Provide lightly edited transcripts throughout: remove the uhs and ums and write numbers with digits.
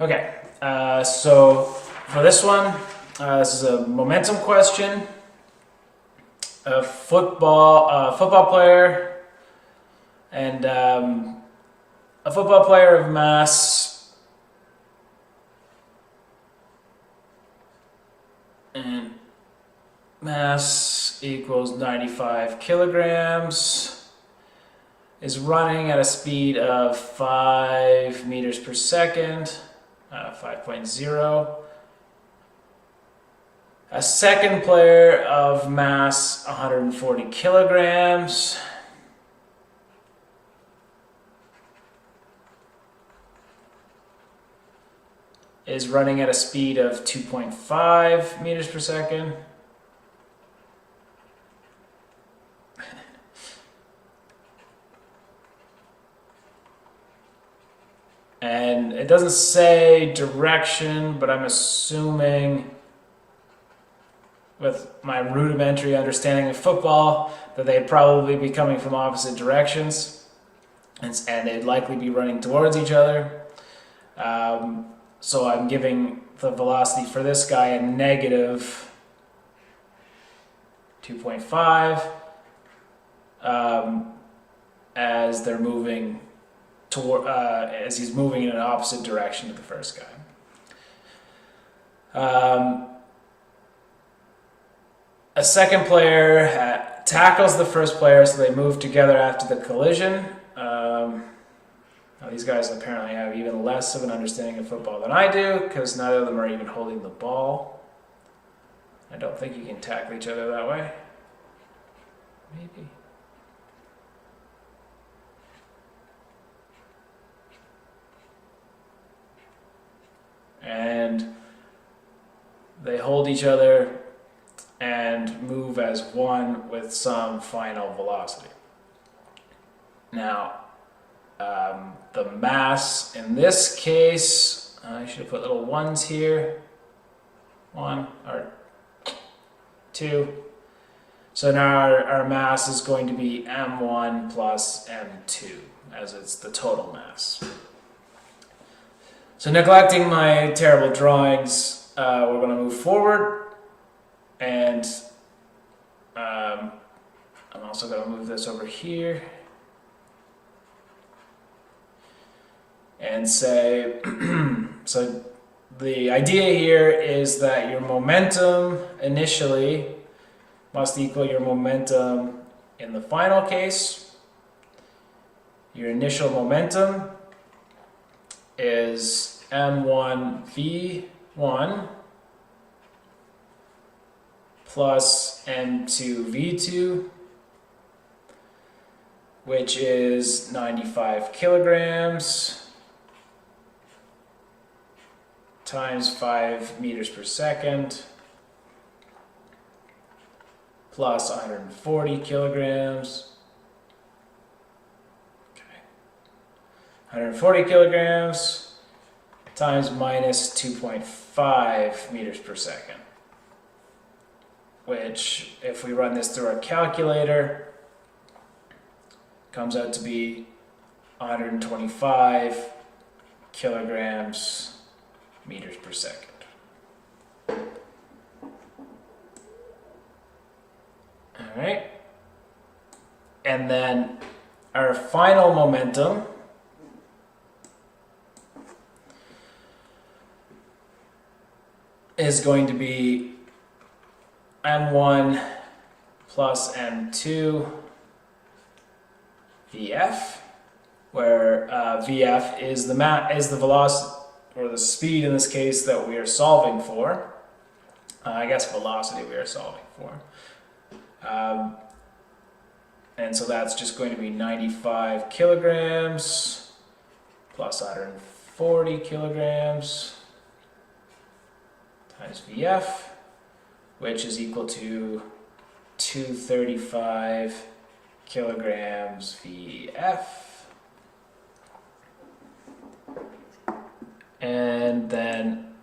Okay, so for this one, this is a momentum question. A football player and a football player of mass and mass equals 95 kilograms is running at a speed of 5 meters per second, 5.0. A second player of mass 140 kilograms is running at a speed of 2.5 meters per second. And it doesn't say direction, but I'm assuming with my rudimentary understanding of football that they'd probably be coming from opposite directions and they'd likely be running towards each other. So I'm giving the velocity for this guy a negative 2.5 as they're moving toward, as he's moving in an opposite direction to the first guy. A second player tackles the first player, so they move together after the collision. Now these guys apparently have even less of an understanding of football than I do, because neither of them are even holding the ball. I don't think you can tackle each other that way. Maybe. And they hold each other and move as one with some final velocity. Now, the mass in this case, I should have put little ones here. 1 or 2. So now our mass is going to be m1 plus m2, as it's the total mass. So neglecting my terrible drawings, we're going to move forward, and I'm also going to move this over here and say, so the idea here is that your momentum initially must equal your momentum in the final case. Your initial momentum is m1v1 plus m2v2, which is 95 kilograms times 5 meters per second plus 140 kilograms. Okay. 140 kilograms times minus 2.5 meters per second, which, if we run this through our calculator, comes out to be 125 kilograms meters per second. All right. And then our final momentum is going to be m1 plus m2 vf, where vf is the velocity, or the speed in this case, that we are solving for. I guess velocity we are solving for. And so that's just going to be 95 kilograms plus 140 kilograms times vf, which is equal to 235 kilograms vf. And then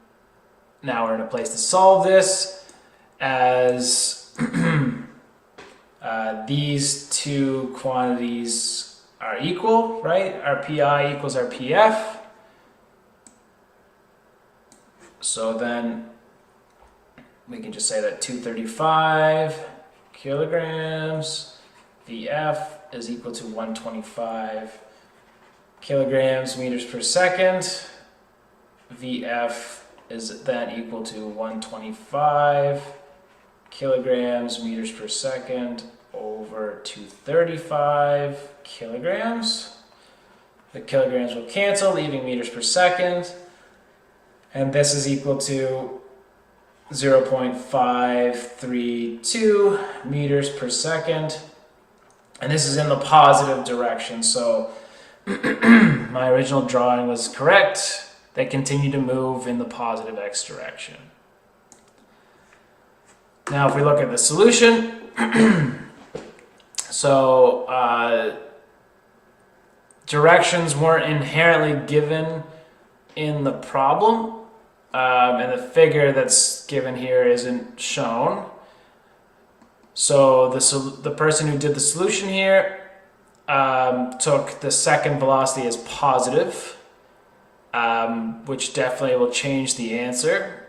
now we're in a place to solve this, as these two quantities are equal, right? Our PI equals our PF. So then we can just say that 235 kilograms VF is equal to 125 kilograms meters per second. VF is then equal to 125 kilograms meters per second over 235 kilograms. The kilograms will cancel, leaving meters per second. And this is equal to 0.532 meters per second. And this is in the positive direction. So my original drawing was correct. They continue to move in the positive x direction. Now if we look at the solution, so directions weren't inherently given in the problem, and the figure that's given here isn't shown. So the person who did the solution here took the second velocity as positive, which definitely will change the answer.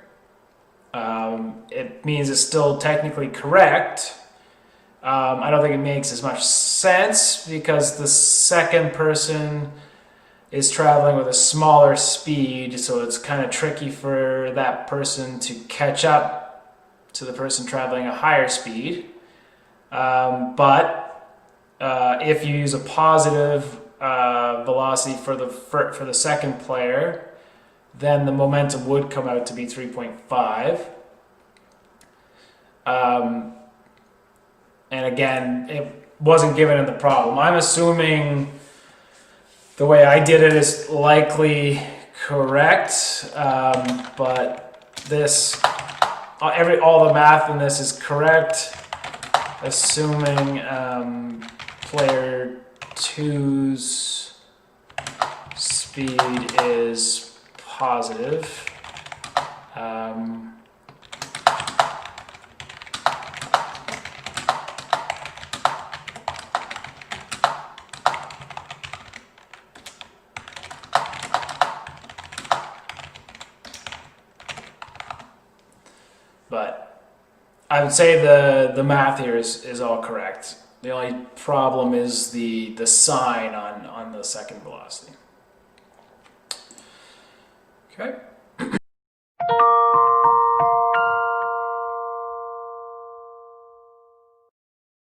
It means it's still technically correct. I don't think it makes as much sense because the second person is traveling with a smaller speed, so it's kind of tricky for that person to catch up to the person traveling a higher speed. But if you use a positive velocity for the second player, then the momentum would come out to be 3.5. And again, it wasn't given in the problem. I'm assuming the way I did it is likely correct, but this, all the math in this is correct, assuming player 2's speed is positive. But I would say the math here is all correct. The only problem is the sign on the second velocity. Okay.